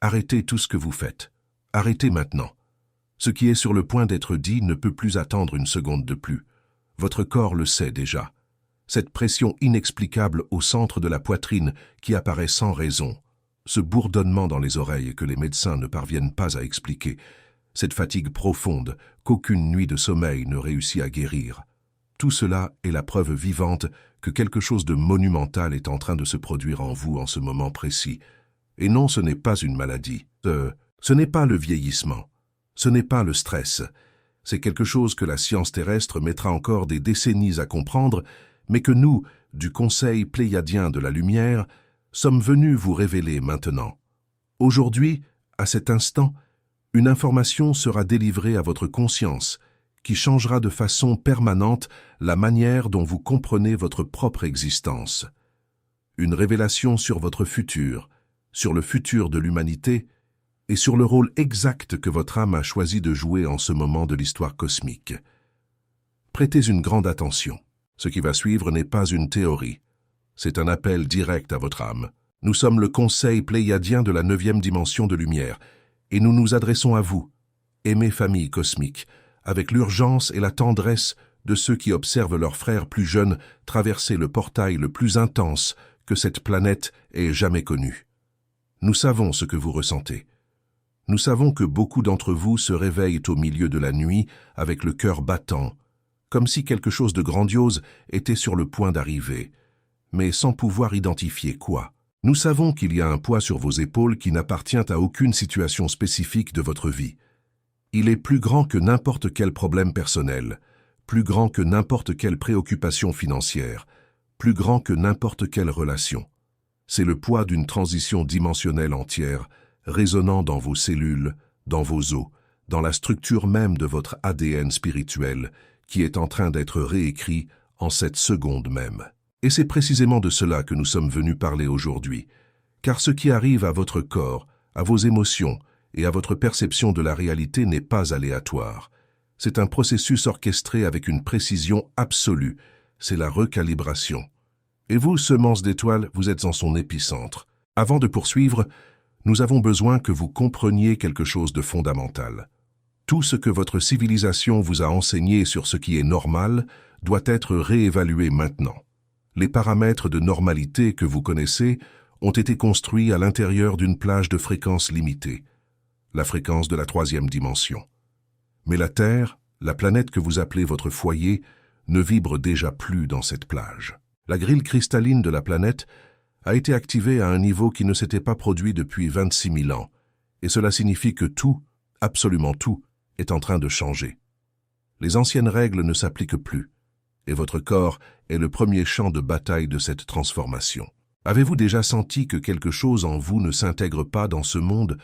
Arrêtez tout ce que vous faites. Arrêtez maintenant. Ce qui est sur le point d'être dit ne peut plus attendre une seconde de plus. Votre corps le sait déjà. Cette pression inexplicable au centre de la poitrine qui apparaît sans raison, ce bourdonnement dans les oreilles que les médecins ne parviennent pas à expliquer, cette fatigue profonde qu'aucune nuit de sommeil ne réussit à guérir. Tout cela est la preuve vivante que quelque chose de monumental est en train de se produire en vous en ce moment précis. Et non, ce n'est pas une maladie. Ce n'est pas le vieillissement. Ce n'est pas le stress. C'est quelque chose que la science terrestre mettra encore des décennies à comprendre, mais que nous, du Conseil pléiadien de la lumière, sommes venus vous révéler maintenant. Aujourd'hui, à cet instant, une information sera délivrée à votre conscience qui changera de façon permanente la manière dont vous comprenez votre propre existence. Une révélation sur votre futur, sur le futur de l'humanité et sur le rôle exact que votre âme a choisi de jouer en ce moment de l'histoire cosmique. Prêtez une grande attention. Ce qui va suivre n'est pas une théorie. C'est un appel direct à votre âme. Nous sommes le Conseil pléiadien de la 9e dimension de lumière, et nous nous adressons à vous, aimée famille cosmique, avec l'urgence et la tendresse de ceux qui observent leurs frères plus jeunes traverser le portail le plus intense que cette planète ait jamais connu. Nous savons ce que vous ressentez. Nous savons que beaucoup d'entre vous se réveillent au milieu de la nuit avec le cœur battant, comme si quelque chose de grandiose était sur le point d'arriver, mais sans pouvoir identifier quoi. Nous savons qu'il y a un poids sur vos épaules qui n'appartient à aucune situation spécifique de votre vie. Il est plus grand que n'importe quel problème personnel, plus grand que n'importe quelle préoccupation financière, plus grand que n'importe quelle relation. C'est le poids d'une transition dimensionnelle entière, résonnant dans vos cellules, dans vos os, dans la structure même de votre ADN spirituel, qui est en train d'être réécrit en cette seconde même. Et c'est précisément de cela que nous sommes venus parler aujourd'hui, car ce qui arrive à votre corps, à vos émotions et à votre perception de la réalité n'est pas aléatoire. C'est un processus orchestré avec une précision absolue, c'est la recalibration. Et vous, semence d'étoiles, vous êtes en son épicentre. Avant de poursuivre, nous avons besoin que vous compreniez quelque chose de fondamental. Tout ce que votre civilisation vous a enseigné sur ce qui est normal doit être réévalué maintenant. Les paramètres de normalité que vous connaissez ont été construits à l'intérieur d'une plage de fréquence limitée, la fréquence de la 3e dimension. Mais la Terre, la planète que vous appelez votre foyer, ne vibre déjà plus dans cette plage. La grille cristalline de la planète a été activée à un niveau qui ne s'était pas produit depuis 26 000 ans, et cela signifie que tout, absolument tout, est en train de changer. Les anciennes règles ne s'appliquent plus, et votre corps est le premier champ de bataille de cette transformation. Avez-vous déjà senti que quelque chose en vous ne s'intègre pas dans ce monde,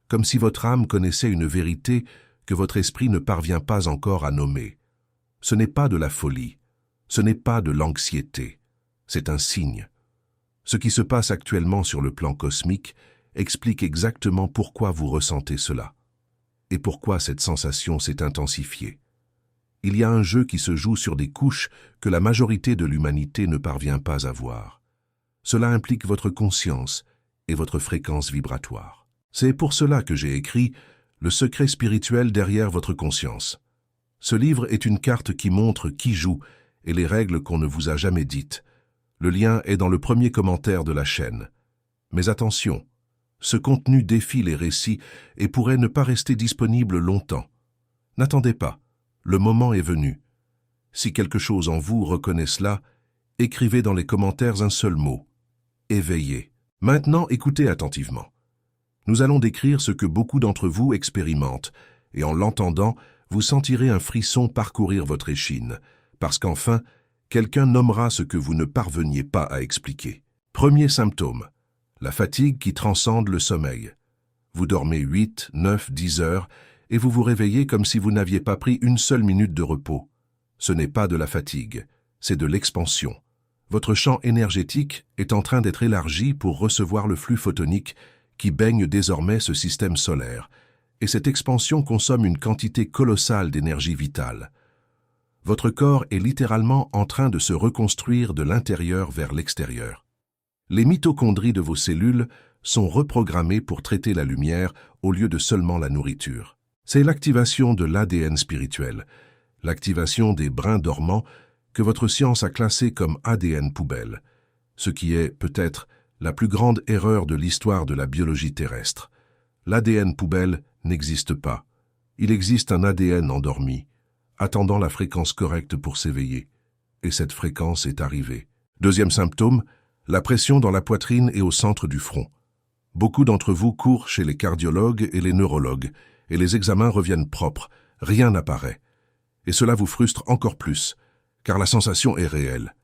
comme si votre âme connaissait une vérité que votre esprit ne parvient pas encore à nommer? Ce n'est pas de la folie, ce n'est pas de l'anxiété, c'est un signe. Ce qui se passe actuellement sur le plan cosmique explique exactement pourquoi vous ressentez cela. Et pourquoi cette sensation s'est intensifiée. Il y a un jeu qui se joue sur des couches que la majorité de l'humanité ne parvient pas à voir. Cela implique votre conscience et votre fréquence vibratoire. C'est pour cela que j'ai écrit « Le secret spirituel derrière votre conscience ». Ce livre est une carte qui montre qui joue et les règles qu'on ne vous a jamais dites. Le lien est dans le premier commentaire de la chaîne. Mais attention, ce contenu défie les récits et pourrait ne pas rester disponible longtemps. N'attendez pas, le moment est venu. Si quelque chose en vous reconnaît cela, écrivez dans les commentaires un seul mot, éveillé. Maintenant, écoutez attentivement. Nous allons décrire ce que beaucoup d'entre vous expérimentent, et en l'entendant, vous sentirez un frisson parcourir votre échine, parce qu'enfin, quelqu'un nommera ce que vous ne parveniez pas à expliquer. Premier symptôme. La fatigue qui transcende le sommeil. Vous dormez 8, 9, 10 heures et vous vous réveillez comme si vous n'aviez pas pris une seule minute de repos. Ce n'est pas de la fatigue, c'est de l'expansion. Votre champ énergétique est en train d'être élargi pour recevoir le flux photonique qui baigne désormais ce système solaire, et cette expansion consomme une quantité colossale d'énergie vitale. Votre corps est littéralement en train de se reconstruire de l'intérieur vers l'extérieur. Les mitochondries de vos cellules sont reprogrammés pour traiter la lumière au lieu de seulement la nourriture. C'est l'activation de l'ADN spirituel, l'activation des brins dormants que votre science a classé comme ADN poubelle, ce qui est, peut-être, la plus grande erreur de l'histoire de la biologie terrestre. L'ADN poubelle n'existe pas. Il existe un ADN endormi, attendant la fréquence correcte pour s'éveiller. Et cette fréquence est arrivée. Deuxième symptôme, la pression dans la poitrine et au centre du front. Beaucoup d'entre vous courent chez les cardiologues et les neurologues, et les examens reviennent propres, rien n'apparaît. Et cela vous frustre encore plus, car la sensation est réelle.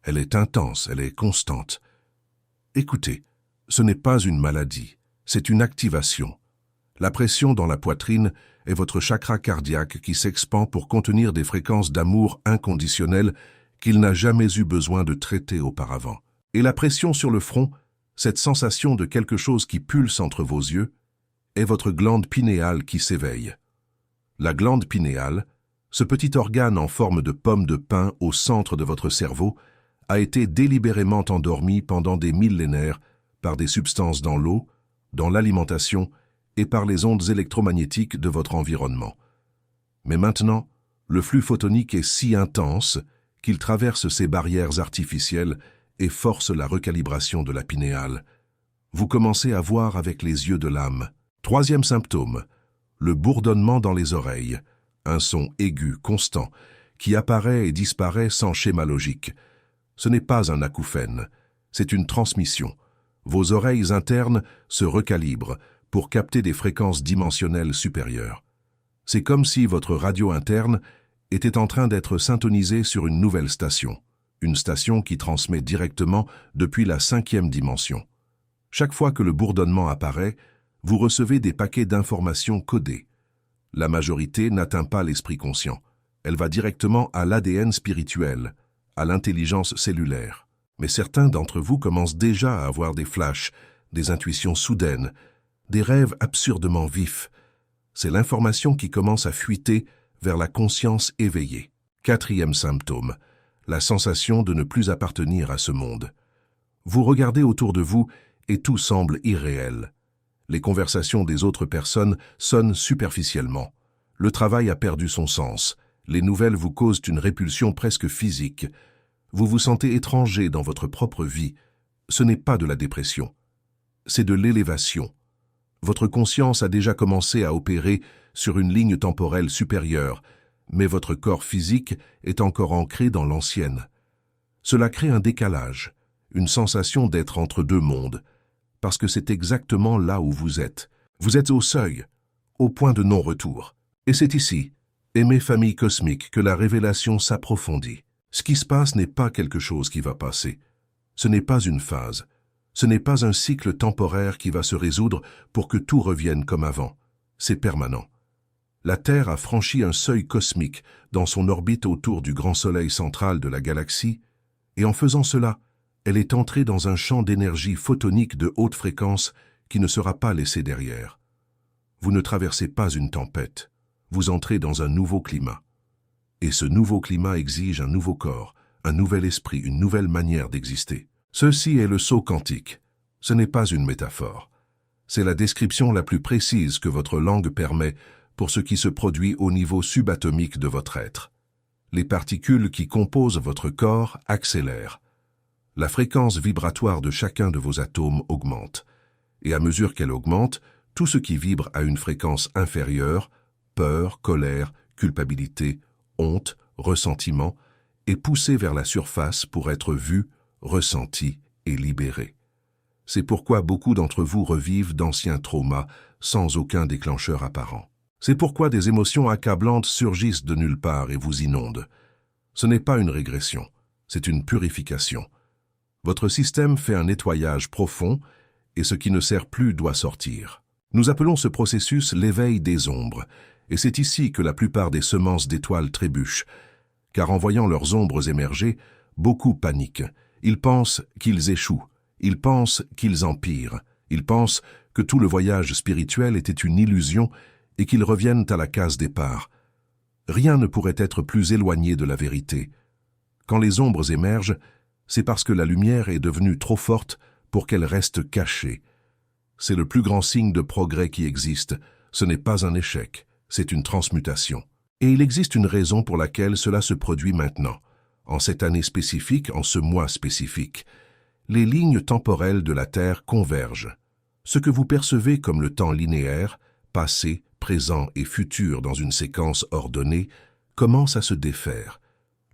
Elle est intense, elle est constante. Écoutez, ce n'est pas une maladie, c'est une activation. La pression dans la poitrine est votre chakra cardiaque qui s'expand pour contenir des fréquences d'amour inconditionnel qu'il n'a jamais eu besoin de traiter auparavant. Et la pression sur le front, cette sensation de quelque chose qui pulse entre vos yeux, est votre glande pinéale qui s'éveille. La glande pinéale, ce petit organe en forme de pomme de pin au centre de votre cerveau, a été délibérément endormi pendant des millénaires par des substances dans l'eau, dans l'alimentation et par les ondes électromagnétiques de votre environnement. Mais maintenant, le flux photonique est si intense qu'il traverse ces barrières artificielles et force la recalibration de la pinéale. Vous commencez à voir avec les yeux de l'âme. Troisième symptôme, le bourdonnement dans les oreilles, un son aigu, constant, qui apparaît et disparaît sans schéma logique. Ce n'est pas un acouphène, c'est une transmission. Vos oreilles internes se recalibrent pour capter des fréquences dimensionnelles supérieures. C'est comme si votre radio interne était en train d'être syntonisée sur une nouvelle station, une station qui transmet directement depuis la 5e dimension. Chaque fois que le bourdonnement apparaît, vous recevez des paquets d'informations codées. La majorité n'atteint pas l'esprit conscient. Elle va directement à l'ADN spirituel, à l'intelligence cellulaire. Mais certains d'entre vous commencent déjà à avoir des flashs, des intuitions soudaines, des rêves absurdement vifs. C'est l'information qui commence à fuiter vers la conscience éveillée. Quatrième symptôme, la sensation de ne plus appartenir à ce monde. Vous regardez autour de vous et tout semble irréel. Les conversations des autres personnes sonnent superficiellement. Le travail a perdu son sens. Les nouvelles vous causent une répulsion presque physique. Vous vous sentez étranger dans votre propre vie. Ce n'est pas de la dépression. C'est de l'élévation. Votre conscience a déjà commencé à opérer sur une ligne temporelle supérieure, mais votre corps physique est encore ancré dans l'ancienne. Cela crée un décalage, une sensation d'être entre deux mondes, parce que c'est exactement là où vous êtes. Vous êtes au seuil, au point de non-retour. Et c'est ici, aimée famille cosmique, que la révélation s'approfondit. Ce qui se passe n'est pas quelque chose qui va passer. Ce n'est pas une phase. Ce n'est pas un cycle temporaire qui va se résoudre pour que tout revienne comme avant. C'est permanent. La Terre a franchi un seuil cosmique dans son orbite autour du grand soleil central de la galaxie, et en faisant cela, elle est entrée dans un champ d'énergie photonique de haute fréquence qui ne sera pas laissé derrière. Vous ne traversez pas une tempête, vous entrez dans un nouveau climat. Et ce nouveau climat exige un nouveau corps, un nouvel esprit, une nouvelle manière d'exister. Ceci est le saut quantique. Ce n'est pas une métaphore. C'est la description la plus précise que votre langue permet pour ce qui se produit au niveau subatomique de votre être. Les particules qui composent votre corps accélèrent. La fréquence vibratoire de chacun de vos atomes augmente. Et à mesure qu'elle augmente, tout ce qui vibre à une fréquence inférieure, peur, colère, culpabilité, honte, ressentiment, est poussé vers la surface pour être vu, ressenti et libéré. C'est pourquoi beaucoup d'entre vous revivent d'anciens traumas sans aucun déclencheur apparent. C'est pourquoi des émotions accablantes surgissent de nulle part et vous inondent. Ce n'est pas une régression, c'est une purification. Votre système fait un nettoyage profond et ce qui ne sert plus doit sortir. Nous appelons ce processus l'éveil des ombres, et c'est ici que la plupart des semences d'étoiles trébuchent, car en voyant leurs ombres émerger, beaucoup paniquent. Ils pensent qu'ils échouent, ils pensent qu'ils empirent, ils pensent que tout le voyage spirituel était une illusion et qu'ils reviennent à la case départ. Rien ne pourrait être plus éloigné de la vérité. Quand les ombres émergent, c'est parce que la lumière est devenue trop forte pour qu'elle reste cachée. C'est le plus grand signe de progrès qui existe. Ce n'est pas un échec, c'est une transmutation. Et il existe une raison pour laquelle cela se produit maintenant, en cette année spécifique, en ce mois spécifique. Les lignes temporelles de la Terre convergent. Ce que vous percevez comme le temps linéaire, passé, présent et futur dans une séquence ordonnée, commence à se défaire.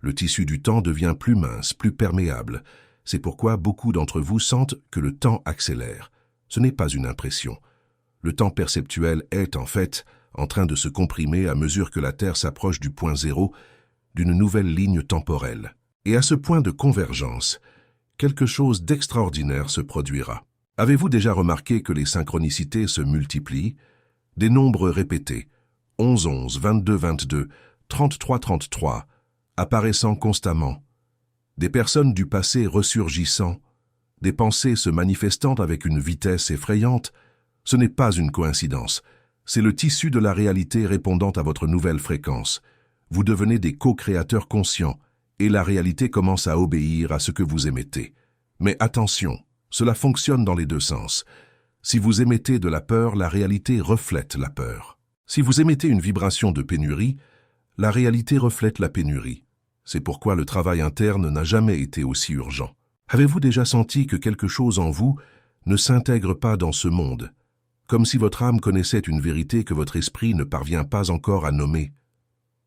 Le tissu du temps devient plus mince, plus perméable. C'est pourquoi beaucoup d'entre vous sentent que le temps accélère. Ce n'est pas une impression. Le temps perceptuel est, en fait, en train de se comprimer à mesure que la Terre s'approche du point zéro d'une nouvelle ligne temporelle. Et à ce point de convergence, quelque chose d'extraordinaire se produira. Avez-vous déjà remarqué que les synchronicités se multiplient? Des nombres répétés, 11, 11, 22, 22, 33, 33, apparaissant constamment. Des personnes du passé ressurgissant, des pensées se manifestant avec une vitesse effrayante. Ce n'est pas une coïncidence. C'est le tissu de la réalité répondant à votre nouvelle fréquence. Vous devenez des co-créateurs conscients, et la réalité commence à obéir à ce que vous émettez. Mais attention, cela fonctionne dans les deux sens. Si vous émettez de la peur, la réalité reflète la peur. Si vous émettez une vibration de pénurie, la réalité reflète la pénurie. C'est pourquoi le travail interne n'a jamais été aussi urgent. Avez-vous déjà senti que quelque chose en vous ne s'intègre pas dans ce monde, comme si votre âme connaissait une vérité que votre esprit ne parvient pas encore à nommer?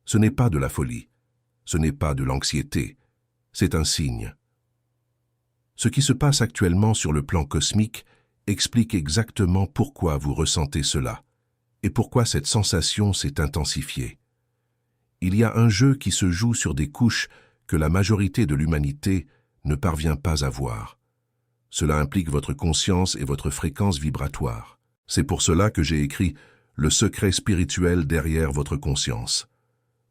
Ce n'est pas de la folie, ce n'est pas de l'anxiété, c'est un signe. Ce qui se passe actuellement sur le plan cosmique explique exactement pourquoi vous ressentez cela et pourquoi cette sensation s'est intensifiée. Il y a un jeu qui se joue sur des couches que la majorité de l'humanité ne parvient pas à voir. Cela implique votre conscience et votre fréquence vibratoire. C'est pour cela que j'ai écrit « Le secret spirituel derrière votre conscience ».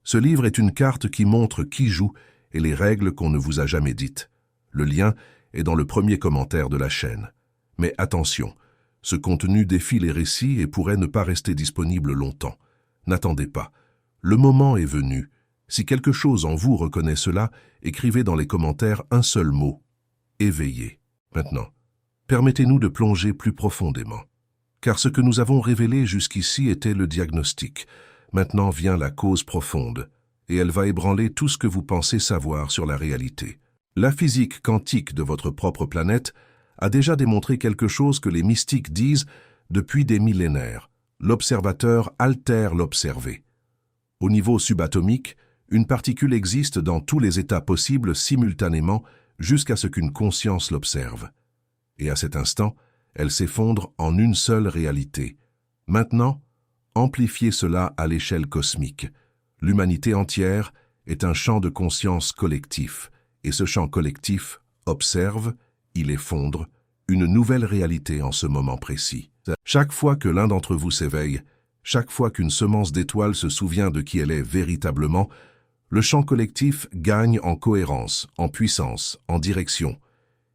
Ce livre est une carte qui montre qui joue et les règles qu'on ne vous a jamais dites. Le lien est dans le premier commentaire de la chaîne. Mais attention, ce contenu défie les récits et pourrait ne pas rester disponible longtemps. N'attendez pas. Le moment est venu. Si quelque chose en vous reconnaît cela, écrivez dans les commentaires un seul mot. Éveillé. Maintenant, permettez-nous de plonger plus profondément. Car ce que nous avons révélé jusqu'ici était le diagnostic. Maintenant vient la cause profonde, et elle va ébranler tout ce que vous pensez savoir sur la réalité. La physique quantique de votre propre planète a déjà démontré quelque chose que les mystiques disent depuis des millénaires. L'observateur altère l'observé. Au niveau subatomique, une particule existe dans tous les états possibles simultanément jusqu'à ce qu'une conscience l'observe. Et à cet instant, elle s'effondre en une seule réalité. Maintenant, amplifiez cela à l'échelle cosmique. L'humanité entière est un champ de conscience collectif, et ce champ collectif observe, il effondre, une nouvelle réalité en ce moment précis. Chaque fois que l'un d'entre vous s'éveille, chaque fois qu'une semence d'étoile se souvient de qui elle est véritablement, le champ collectif gagne en cohérence, en puissance, en direction.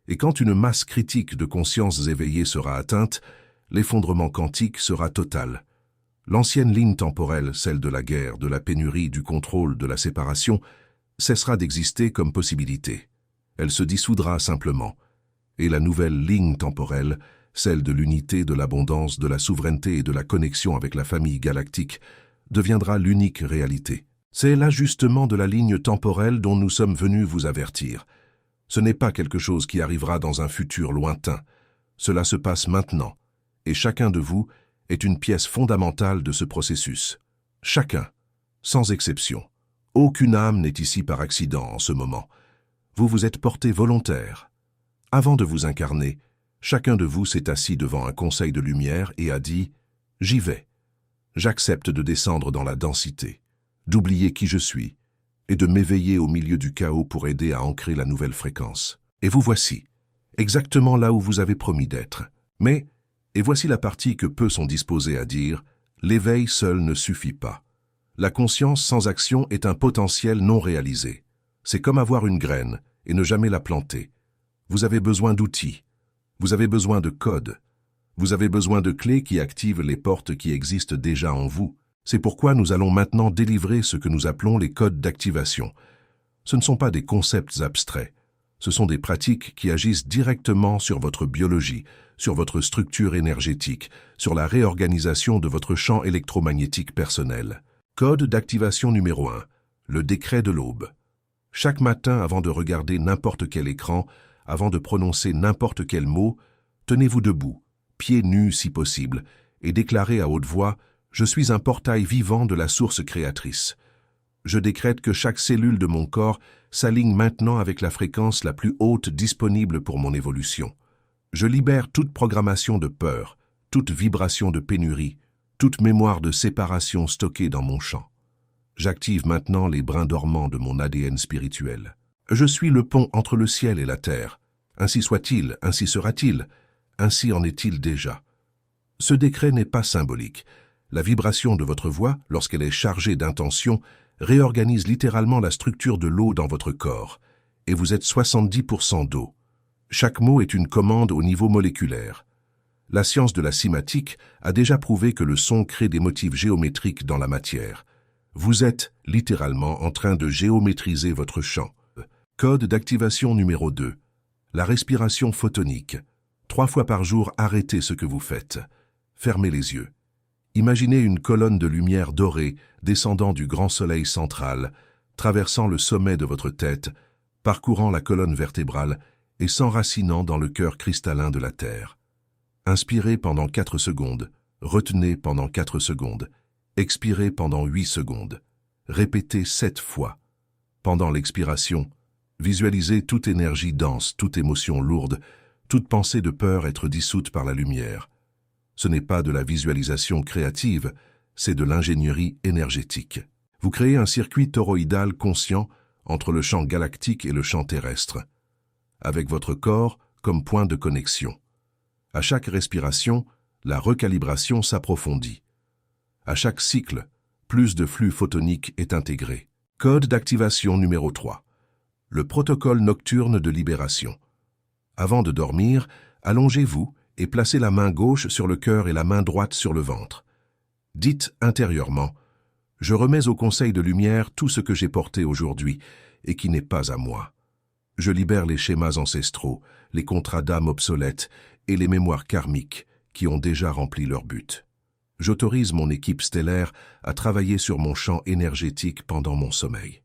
Et quand une masse critique de consciences éveillées sera atteinte, l'effondrement quantique sera total. L'ancienne ligne temporelle, celle de la guerre, de la pénurie, du contrôle, de la séparation, cessera d'exister comme possibilité. Elle se dissoudra simplement. Et la nouvelle ligne temporelle, celle de l'unité, de l'abondance, de la souveraineté et de la connexion avec la famille galactique, deviendra l'unique réalité. C'est l'ajustement de la ligne temporelle dont nous sommes venus vous avertir. Ce n'est pas quelque chose qui arrivera dans un futur lointain. Cela se passe maintenant, et chacun de vous est une pièce fondamentale de ce processus. Chacun, sans exception. Aucune âme n'est ici par accident en ce moment. Vous vous êtes porté volontaire. Avant de vous incarner, chacun de vous s'est assis devant un conseil de lumière et a dit « J'y vais. J'accepte de descendre dans la densité, d'oublier qui je suis et de m'éveiller au milieu du chaos pour aider à ancrer la nouvelle fréquence. Et vous voici, exactement là où vous avez promis d'être. Mais, et voici la partie que peu sont disposés à dire, l'éveil seul ne suffit pas. La conscience sans action est un potentiel non réalisé. C'est comme avoir une graine et ne jamais la planter. Vous avez besoin d'outils. Vous avez besoin de codes. Vous avez besoin de clés qui activent les portes qui existent déjà en vous. C'est pourquoi nous allons maintenant délivrer ce que nous appelons les codes d'activation. Ce ne sont pas des concepts abstraits. Ce sont des pratiques qui agissent directement sur votre biologie, sur votre structure énergétique, sur la réorganisation de votre champ électromagnétique personnel. Code d'activation numéro 1. Le décret de l'aube. Chaque matin, avant de regarder n'importe quel écran, avant de prononcer n'importe quel mot, tenez-vous debout, pieds nus si possible, et déclarez à haute voix « Je suis un portail vivant de la source créatrice. Je décrète que chaque cellule de mon corps s'aligne maintenant avec la fréquence la plus haute disponible pour mon évolution. Je libère toute programmation de peur, toute vibration de pénurie, toute mémoire de séparation stockée dans mon champ. J'active maintenant les brins dormants de mon ADN spirituel. Je suis le pont entre le ciel et la terre. Ainsi soit-il, ainsi sera-t-il, ainsi en est-il déjà. Ce décret n'est pas symbolique. La vibration de votre voix, lorsqu'elle est chargée d'intention, réorganise littéralement la structure de l'eau dans votre corps, et vous êtes 70% d'eau. Chaque mot est une commande au niveau moléculaire. La science de la cymatique a déjà prouvé que le son crée des motifs géométriques dans la matière. Vous êtes, littéralement, en train de géométriser votre champ. Code d'activation numéro 2. La respiration photonique. 3 fois par jour, arrêtez ce que vous faites. Fermez les yeux. Imaginez une colonne de lumière dorée descendant du grand soleil central, traversant le sommet de votre tête, parcourant la colonne vertébrale et s'enracinant dans le cœur cristallin de la Terre. Inspirez pendant 4 secondes, retenez pendant 4 secondes, expirez pendant 8 secondes. Répétez 7 fois. Pendant l'expiration, visualisez toute énergie dense, toute émotion lourde, toute pensée de peur être dissoute par la lumière. Ce n'est pas de la visualisation créative, c'est de l'ingénierie énergétique. Vous créez un circuit toroïdal conscient entre le champ galactique et le champ terrestre, avec votre corps comme point de connexion. À chaque respiration, la recalibration s'approfondit. À chaque cycle, plus de flux photonique est intégré. Code d'activation numéro 3. Le protocole nocturne de libération. Avant de dormir, allongez-vous et placez la main gauche sur le cœur et la main droite sur le ventre. Dites intérieurement « Je remets au conseil de lumière tout ce que j'ai porté aujourd'hui et qui n'est pas à moi. Je libère les schémas ancestraux, les contrats d'âme obsolètes et les mémoires karmiques qui ont déjà rempli leur but. J'autorise mon équipe stellaire à travailler sur mon champ énergétique pendant mon sommeil.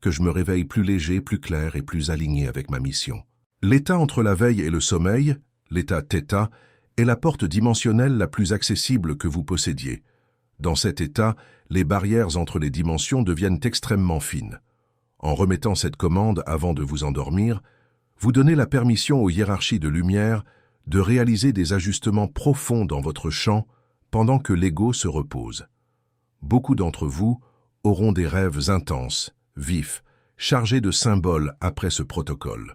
Que je me réveille plus léger, plus clair et plus aligné avec ma mission. » L'état entre la veille et le sommeil, l'état θ, est la porte dimensionnelle la plus accessible que vous possédiez. Dans cet état, les barrières entre les dimensions deviennent extrêmement fines. En remettant cette commande avant de vous endormir, vous donnez la permission aux hiérarchies de lumière de réaliser des ajustements profonds dans votre champ pendant que l'ego se repose. Beaucoup d'entre vous auront des rêves intenses, vifs, chargés de symboles après ce protocole.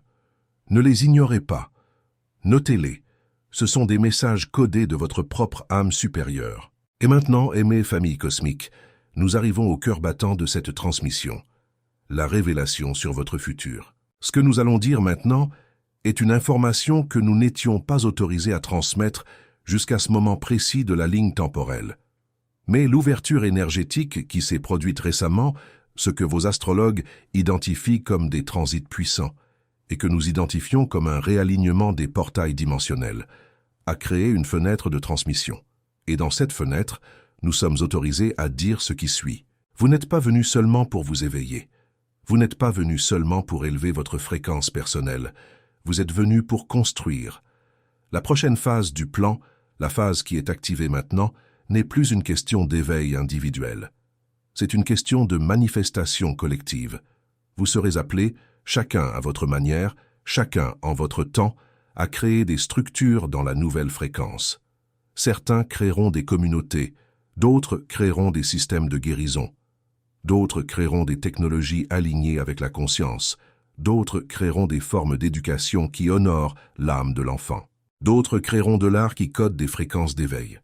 Ne les ignorez pas. Notez-les. Ce sont des messages codés de votre propre âme supérieure. Et maintenant, aimée famille cosmique, nous arrivons au cœur battant de cette transmission. La révélation sur votre futur. Ce que nous allons dire maintenant est une information que nous n'étions pas autorisés à transmettre jusqu'à ce moment précis de la ligne temporelle. Mais l'ouverture énergétique qui s'est produite récemment, ce que vos astrologues identifient comme des transits puissants, et que nous identifions comme un réalignement des portails dimensionnels, a créé une fenêtre de transmission. Et dans cette fenêtre, nous sommes autorisés à dire ce qui suit. Vous n'êtes pas venu seulement pour vous éveiller. Vous n'êtes pas venu seulement pour élever votre fréquence personnelle. Vous êtes venu pour construire. La prochaine phase du plan, la phase qui est activée maintenant, n'est plus une question d'éveil individuel. C'est une question de manifestation collective. Vous serez appelés, chacun à votre manière, chacun en votre temps, à créer des structures dans la nouvelle fréquence. Certains créeront des communautés, d'autres créeront des systèmes de guérison, d'autres créeront des technologies alignées avec la conscience, d'autres créeront des formes d'éducation qui honorent l'âme de l'enfant, d'autres créeront de l'art qui code des fréquences d'éveil.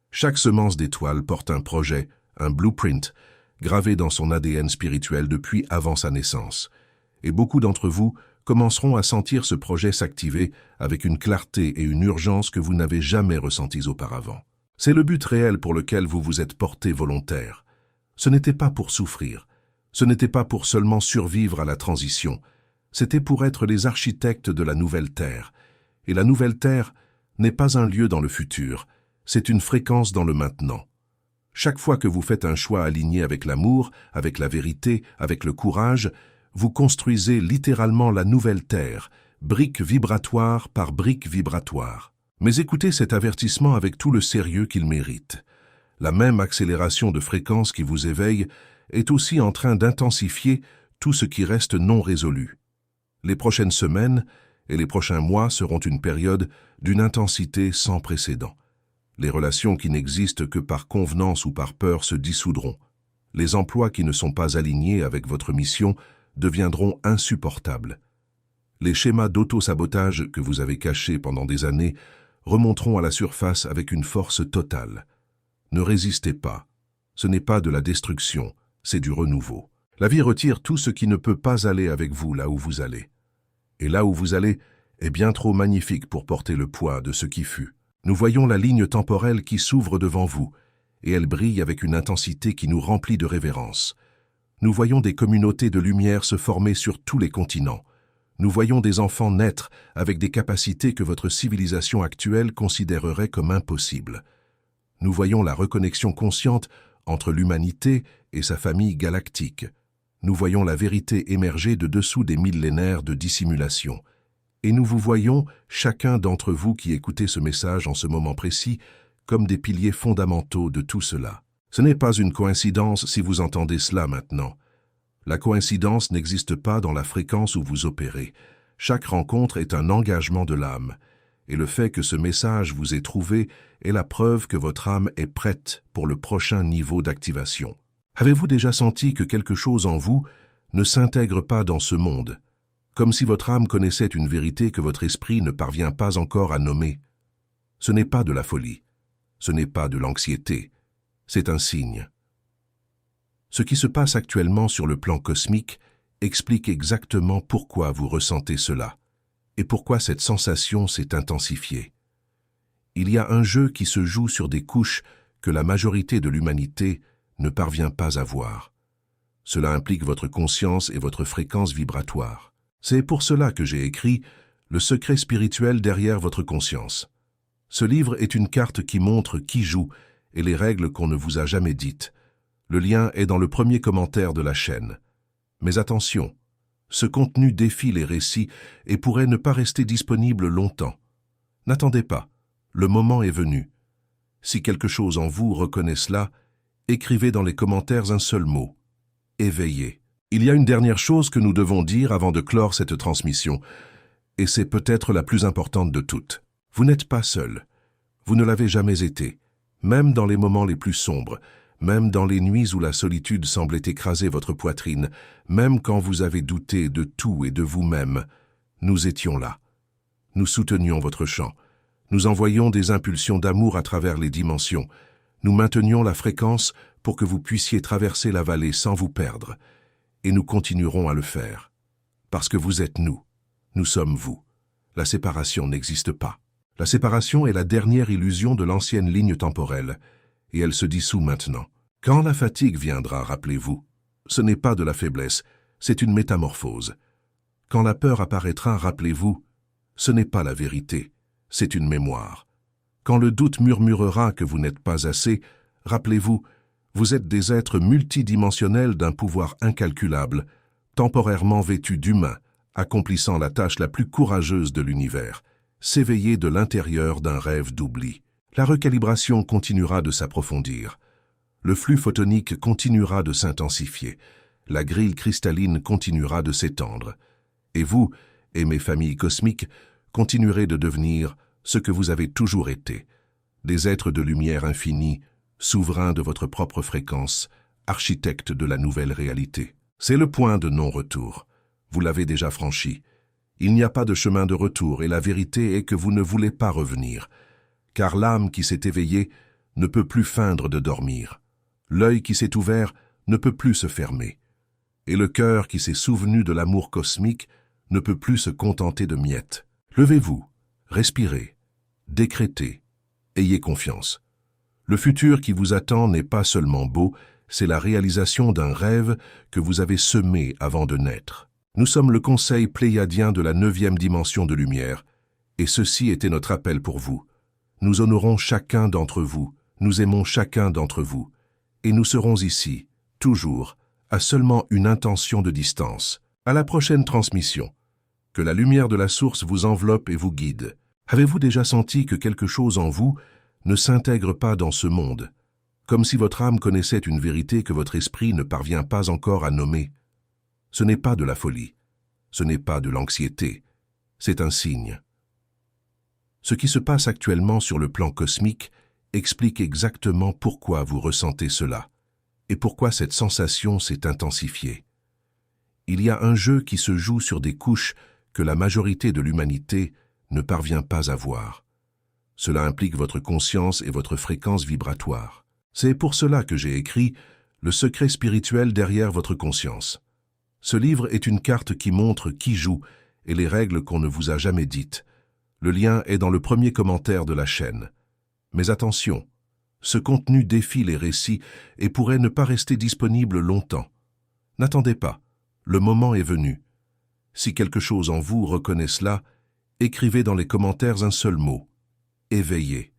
Chaque semence d'étoiles porte un projet, un blueprint, gravé dans son ADN spirituel depuis avant sa naissance. Et beaucoup d'entre vous commenceront à sentir ce projet s'activer avec une clarté et une urgence que vous n'avez jamais ressenties auparavant. C'est le but réel pour lequel vous vous êtes porté volontaire. Ce n'était pas pour souffrir, ce n'était pas pour seulement survivre à la transition, C'était pour être les architectes de la nouvelle Terre. Et la nouvelle Terre n'est pas un lieu dans le futur, c'est une fréquence dans le maintenant. Chaque fois que vous faites un choix aligné avec l'amour, avec la vérité, avec le courage, vous construisez littéralement la nouvelle Terre, brique vibratoire par brique vibratoire. Mais écoutez cet avertissement avec tout le sérieux qu'il mérite. La même accélération de fréquence qui vous éveille est aussi en train d'intensifier tout ce qui reste non résolu. Les prochaines semaines et les prochains mois seront une période d'une intensité sans précédent. Les relations qui n'existent que par convenance ou par peur se dissoudront. Les emplois qui ne sont pas alignés avec votre mission deviendront insupportables. Les schémas d'auto-sabotage que vous avez cachés pendant des années remonteront à la surface avec une force totale. Ne résistez pas. Ce n'est pas de la destruction, c'est du renouveau. La vie retire tout ce qui ne peut pas aller avec vous là où vous allez. Et là où vous allez est bien trop magnifique pour porter le poids de ce qui fut. Nous voyons la ligne temporelle qui s'ouvre devant vous, et elle brille avec une intensité qui nous remplit de révérence. Nous voyons des communautés de lumière se former sur tous les continents. Nous voyons des enfants naître avec des capacités que votre civilisation actuelle considérerait comme impossibles. Nous voyons la reconnexion consciente entre l'humanité et sa famille galactique. Nous voyons la vérité émerger de dessous des millénaires de dissimulation. Et nous vous voyons, chacun d'entre vous qui écoutez ce message en ce moment précis, comme des piliers fondamentaux de tout cela. Ce n'est pas une coïncidence si vous entendez cela maintenant. La coïncidence n'existe pas dans la fréquence où vous opérez. Chaque rencontre est un engagement de l'âme. Et le fait que ce message vous ait trouvé est la preuve que votre âme est prête pour le prochain niveau d'activation. Avez-vous déjà senti que quelque chose en vous ne s'intègre pas dans ce monde, comme si votre âme connaissait une vérité que votre esprit ne parvient pas encore à nommer? Ce n'est pas de la folie, ce n'est pas de l'anxiété, c'est un signe. Ce qui se passe actuellement sur le plan cosmique explique exactement pourquoi vous ressentez cela et pourquoi cette sensation s'est intensifiée. Il y a un jeu qui se joue sur des couches que la majorité de l'humanité ne parvient pas à voir. Cela implique votre conscience et votre fréquence vibratoire. C'est pour cela que j'ai écrit « Le secret spirituel derrière votre conscience ». Ce livre est une carte qui montre qui joue et les règles qu'on ne vous a jamais dites. Le lien est dans le premier commentaire de la chaîne. Mais attention, ce contenu défie les récits et pourrait ne pas rester disponible longtemps. N'attendez pas, le moment est venu. Si quelque chose en vous reconnaît cela, écrivez dans les commentaires un seul mot, éveillé. Il y a une dernière chose que nous devons dire avant de clore cette transmission, et c'est peut-être la plus importante de toutes. Vous n'êtes pas seul. Vous ne l'avez jamais été, même dans les moments les plus sombres, même dans les nuits où la solitude semblait écraser votre poitrine, même quand vous avez douté de tout et de vous-même. Nous étions là. Nous soutenions votre chant. Nous envoyions des impulsions d'amour à travers les dimensions. Nous maintenions la fréquence pour que vous puissiez traverser la vallée sans vous perdre. Et nous continuerons à le faire. Parce que vous êtes nous. Nous sommes vous. La séparation n'existe pas. La séparation est la dernière illusion de l'ancienne ligne temporelle, et elle se dissout maintenant. Quand la fatigue viendra, rappelez-vous, ce n'est pas de la faiblesse, c'est une métamorphose. Quand la peur apparaîtra, rappelez-vous, ce n'est pas la vérité, c'est une mémoire. Quand le doute murmurera que vous n'êtes pas assez, rappelez-vous, vous êtes des êtres multidimensionnels d'un pouvoir incalculable, temporairement vêtus d'humain, accomplissant la tâche la plus courageuse de l'univers, s'éveiller de l'intérieur d'un rêve d'oubli. La recalibration continuera de s'approfondir. Le flux photonique continuera de s'intensifier. La grille cristalline continuera de s'étendre. Et vous, et mes familles cosmiques, continuerez de devenir ce que vous avez toujours été. Des êtres de lumière infinie, souverains de votre propre fréquence, architectes de la nouvelle réalité. C'est le point de non-retour. Vous l'avez déjà franchi. Il n'y a pas de chemin de retour et la vérité est que vous ne voulez pas revenir. Car l'âme qui s'est éveillée ne peut plus feindre de dormir. L'œil qui s'est ouvert ne peut plus se fermer. Et le cœur qui s'est souvenu de l'amour cosmique ne peut plus se contenter de miettes. Levez-vous, respirez, décrétez, ayez confiance. Le futur qui vous attend n'est pas seulement beau, c'est la réalisation d'un rêve que vous avez semé avant de naître. Nous sommes le conseil pléiadien de la 9e dimension de lumière, et ceci était notre appel pour vous. Nous honorons chacun d'entre vous, nous aimons chacun d'entre vous, et nous serons ici, toujours, à seulement une intention de distance. À la prochaine transmission. Que la lumière de la source vous enveloppe et vous guide. Avez-vous déjà senti que quelque chose en vous ne s'intègre pas dans ce monde, comme si votre âme connaissait une vérité que votre esprit ne parvient pas encore à nommer? Ce n'est pas de la folie, ce n'est pas de l'anxiété, c'est un signe. Ce qui se passe actuellement sur le plan cosmique explique exactement pourquoi vous ressentez cela et pourquoi cette sensation s'est intensifiée. Il y a un jeu qui se joue sur des couches que la majorité de l'humanité ne parvient pas à voir. Cela implique votre conscience et votre fréquence vibratoire. C'est pour cela que j'ai écrit « Le secret spirituel derrière votre conscience ». Ce livre est une carte qui montre qui joue et les règles qu'on ne vous a jamais dites. Le lien est dans le premier commentaire de la chaîne. Mais attention, ce contenu défie les récits et pourrait ne pas rester disponible longtemps. N'attendez pas, le moment est venu. Si quelque chose en vous reconnaît cela, écrivez dans les commentaires un seul mot, éveillé.